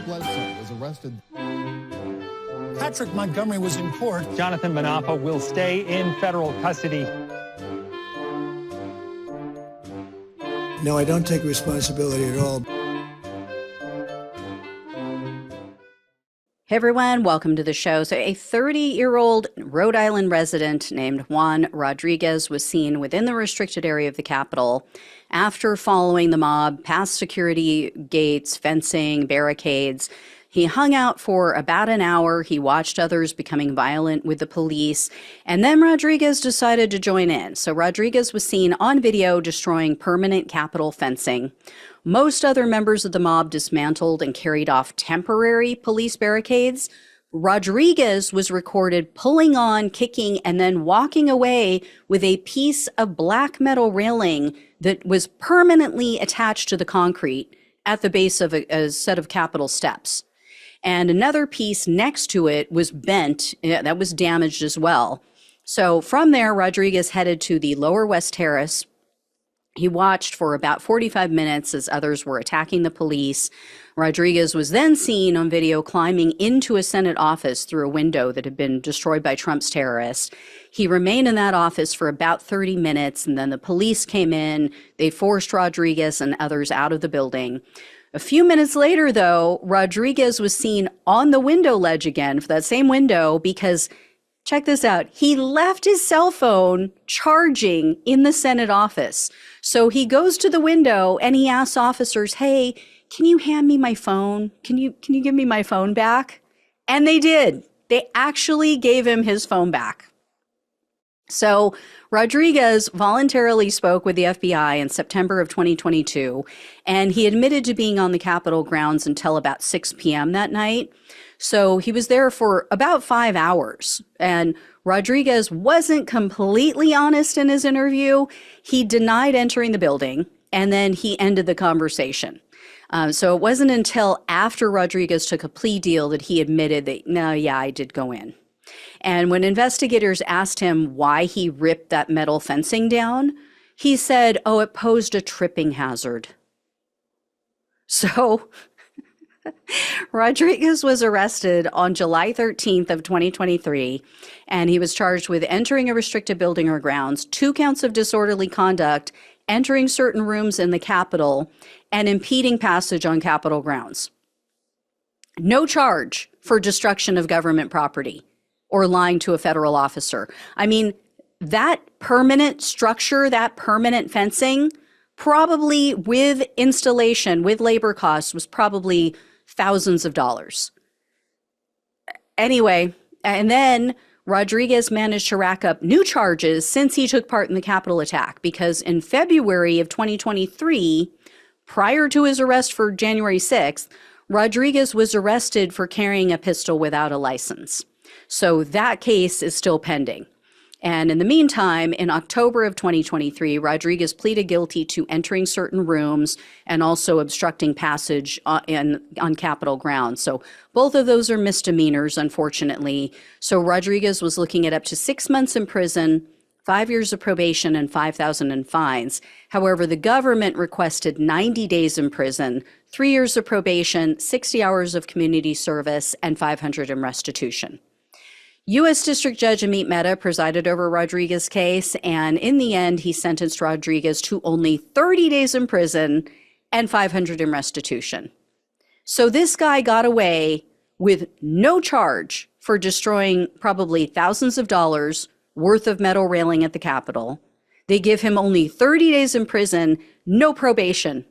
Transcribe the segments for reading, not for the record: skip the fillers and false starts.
Bledsoe was arrested. Patrick Montgomery was in court. Jonathan Manapa will stay in federal custody. No, I don't take responsibility at all. Hey everyone, welcome to the show. So a 30-year-old Rhode Island resident named Juan Rodriguez was seen within the restricted area of the Capitol after following the mob past security gates, fencing, barricades. He hung out for about an hour. He watched others becoming violent with the police, and then Rodriguez decided to join in. So Rodriguez was seen on video destroying permanent Capitol fencing. Most other members of the mob dismantled and carried off temporary police barricades. Rodriguez was recorded pulling on, kicking, and then walking away with a piece of black metal railing that was permanently attached to the concrete at the base of a set of Capitol steps. And another piece next to it was bent, that was damaged as well. So from there, Rodriguez headed to the Lower West Terrace. He watched for about 45 minutes as others were attacking the police. Rodriguez was then seen on video climbing into a Senate office through a window that had been destroyed by Trump's terrorists. He remained in that office for about 30 minutes, and then the police came in. They forced Rodriguez and others out of the building. A few minutes later, though, Rodriguez was seen on the window ledge again for that same window because, check this out, he left his cell phone charging in the Senate office. So he goes to the window and he asks officers, hey, can you hand me my phone? Can you give me my phone back? And they did. They actually gave him his phone back. So Rodriguez voluntarily spoke with the FBI in September of 2022, and he admitted to being on the Capitol grounds until about 6 p.m. that night. So he was there for about 5 hours, and Rodriguez wasn't completely honest in his interview. He denied entering the building, and then he ended the conversation. So it wasn't until after Rodriguez took a plea deal that he admitted that, no, yeah, I did go in. And when investigators asked him why he ripped that metal fencing down, he said, oh, it posed a tripping hazard. So Rodriguez was arrested on July 13th of 2023, and he was charged with entering a restricted building or grounds, 2 counts of disorderly conduct, entering certain rooms in the Capitol, and impeding passage on Capitol grounds. No charge for destruction of government property or lying to a federal officer. I mean, that permanent structure, that permanent fencing, probably with installation, with labor costs, was probably thousands of dollars. Anyway, and then Rodriguez managed to rack up new charges since he took part in the Capitol attack, because in February of 2023, prior to his arrest for January 6th, Rodriguez was arrested for carrying a pistol without a license. So that case is still pending. And in the meantime, in October of 2023, Rodriguez pleaded guilty to entering certain rooms and also obstructing passage on Capitol grounds. So both of those are misdemeanors, unfortunately. So Rodriguez was looking at up to 6 months in prison, 5 years of probation, and $5,000 in fines. However, the government requested 90 days in prison, 3 years of probation, 60 hours of community service, and $500 in restitution. U.S. District Judge Amit Mehta presided over Rodriguez's case, and in the end, he sentenced Rodriguez to only 30 days in prison and $500 in restitution. So this guy got away with no charge for destroying probably thousands of dollars worth of metal railing at the Capitol. They give him only 30 days in prison, no probation.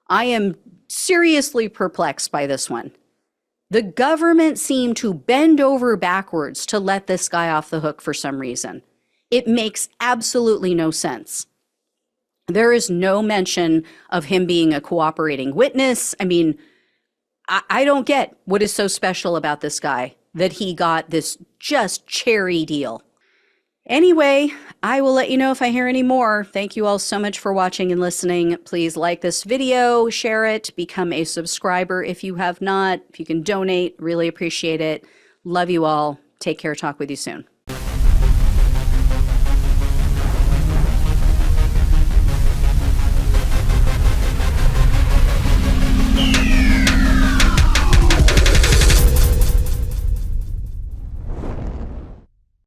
I am seriously perplexed by this one. The government seemed to bend over backwards to let this guy off the hook for some reason. It makes absolutely no sense. There is no mention of him being a cooperating witness. I mean, I don't get what is so special about this guy that he got this just cherry deal. Anyway, I will let you know if I hear any more. Thank you all so much for watching and listening. Please like this video, share it, become a subscriber if you have not. If you can donate, really appreciate it. Love you all. Take care. Talk with you soon.